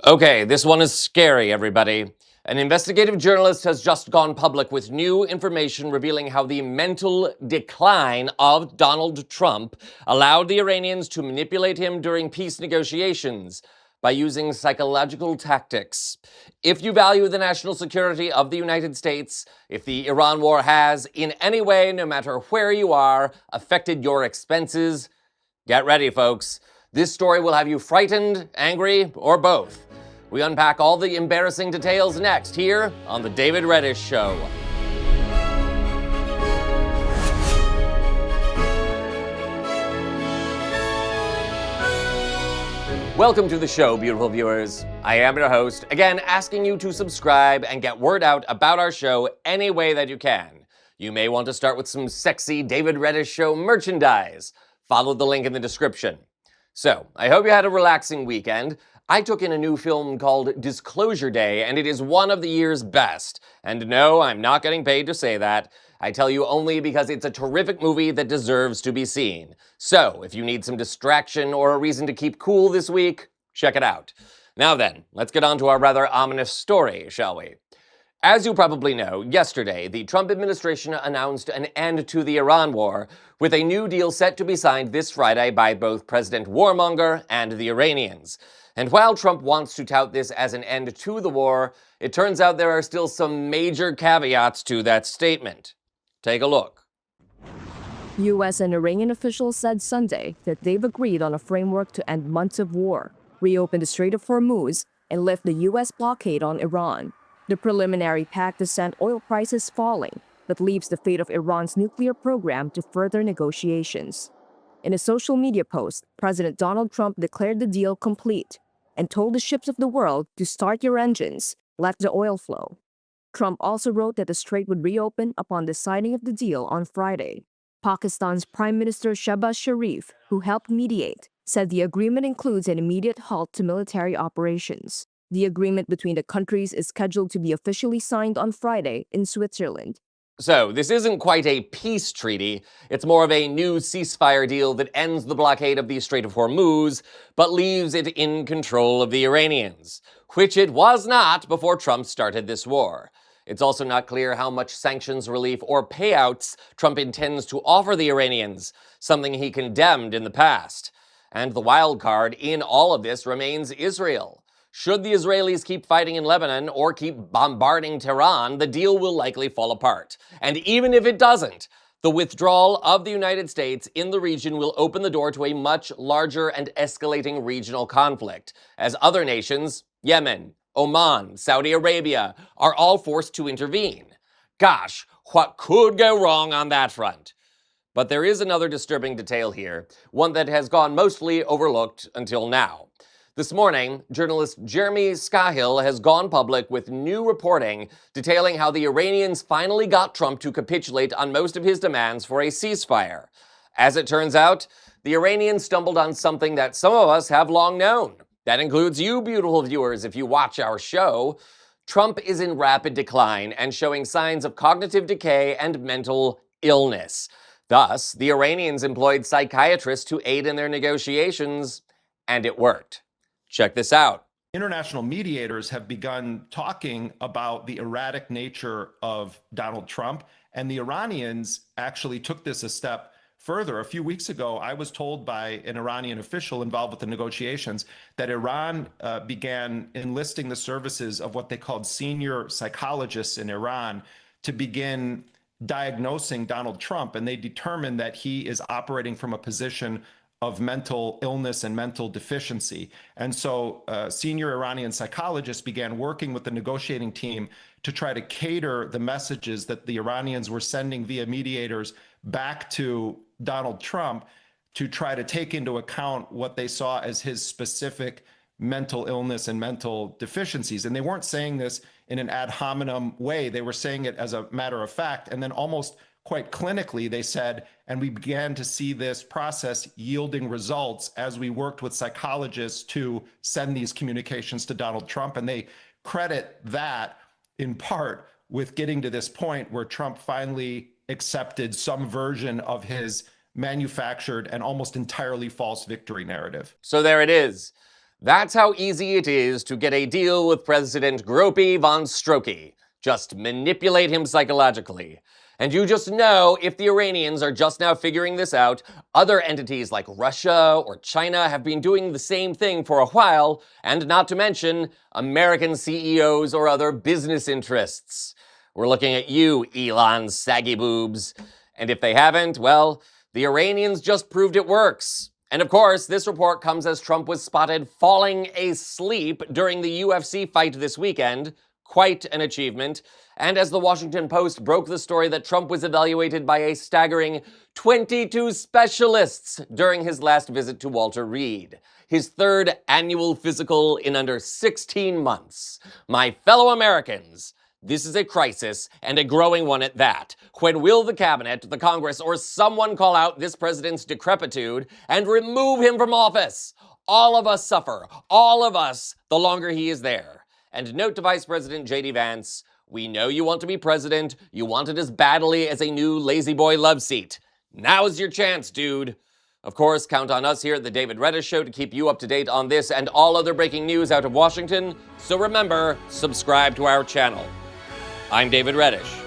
Okay, this one is scary, everybody. An investigative journalist has just gone public with new information revealing how the mental decline of Donald Trump allowed the Iranians to manipulate him during peace negotiations by using psychological tactics. If you value the national security of the United States, if the Iran war has, in any way, no matter where you are, affected your expenses, get ready, folks. This story will have you frightened, angry, or both. We unpack all the embarrassing details next here on The David Reddish Show. Welcome to the show, beautiful viewers. I am your host, again asking you to subscribe and get word out about our show any way that you can. You may want to start with some sexy David Reddish Show merchandise. Follow the link in the description. So, I hope you had a relaxing weekend. I took in a new film called Disclosure Day, and it is one of the year's best. And no, I'm not getting paid to say that. I tell you only because it's a terrific movie that deserves to be seen. So, if you need some distraction or a reason to keep cool this week, check it out. Now then, let's get on to our rather ominous story, shall we? As you probably know, yesterday, the Trump administration announced an end to the Iran war, with a new deal set to be signed this Friday by both President Warmonger and the Iranians. And while Trump wants to tout this as an end to the war, it turns out there are still some major caveats to that statement. Take a look. U.S. and Iranian officials said Sunday that they've agreed on a framework to end months of war, reopen the Strait of Hormuz, and lift the U.S. blockade on Iran. The preliminary pact has sent oil prices falling, but leaves the fate of Iran's nuclear program to further negotiations. In a social media post, President Donald Trump declared the deal complete and told the ships of the world to start your engines, let the oil flow. Trump also wrote that the strait would reopen upon the signing of the deal on Friday. Pakistan's Prime Minister Shehbaz Sharif, who helped mediate, said the agreement includes an immediate halt to military operations. The agreement between the countries is scheduled to be officially signed on Friday in Switzerland. So, this isn't quite a peace treaty, it's more of a new ceasefire deal that ends the blockade of the Strait of Hormuz, but leaves it in control of the Iranians, which it was not before Trump started this war. It's also not clear how much sanctions relief or payouts Trump intends to offer the Iranians, something he condemned in the past. And the wild card in all of this remains Israel. Should the Israelis keep fighting in Lebanon or keep bombarding Tehran, the deal will likely fall apart. And even if it doesn't, the withdrawal of the United States in the region will open the door to a much larger and escalating regional conflict, as other nations, Yemen, Oman, Saudi Arabia, are all forced to intervene. Gosh, what could go wrong on that front? But there is another disturbing detail here, one that has gone mostly overlooked until now. This morning, journalist Jeremy Scahill has gone public with new reporting detailing how the Iranians finally got Trump to capitulate on most of his demands for a ceasefire. As it turns out, the Iranians stumbled on something that some of us have long known. That includes you, beautiful viewers, if you watch our show. Trump is in rapid decline and showing signs of cognitive decay and mental illness. Thus, the Iranians employed psychiatrists to aid in their negotiations, and it worked. Check this out. International mediators have begun talking about the erratic nature of Donald Trump, and the Iranians actually took this a step further. A few weeks ago, I was told by an Iranian official involved with the negotiations that Iran began enlisting the services of what they called senior psychologists in Iran to begin diagnosing Donald Trump, and they determined that he is operating from a position of mental illness and mental deficiency. And so senior Iranian psychologists began working with the negotiating team to try to cater the messages that the Iranians were sending via mediators back to Donald Trump to try to take into account what they saw as his specific mental illness and mental deficiencies. And they weren't saying this in an ad hominem way. They were saying it as a matter of fact. And then almost quite clinically, they said, and we began to see this process yielding results as we worked with psychologists to send these communications to Donald Trump. And they credit that in part with getting to this point where Trump finally accepted some version of his manufactured and almost entirely false victory narrative. So there it is. That's how easy it is to get a deal with President Gropey von Strokey. Just manipulate him psychologically. And you just know if the Iranians are just now figuring this out, other entities like Russia or China have been doing the same thing for a while, and not to mention American CEOs or other business interests. We're looking at you, Elon saggy boobs. And if they haven't, well, the Iranians just proved it works. And of course, this report comes as Trump was spotted falling asleep during the UFC fight this weekend. Quite an achievement. And as the Washington Post broke the story that Trump was evaluated by a staggering 22 specialists during his last visit to Walter Reed, his third annual physical in under 16 months. My fellow Americans, this is a crisis, and a growing one at that. When will the cabinet, the Congress, or someone call out this president's decrepitude and remove him from office? All of us suffer, all of us, the longer he is there. And note to Vice President J.D. Vance, we know you want to be president, you want it as badly as a new lazy boy love seat. Now's your chance, dude. Of course, count on us here at the David Reddish Show to keep you up to date on this and all other breaking news out of Washington. So remember, subscribe to our channel. I'm David Reddish.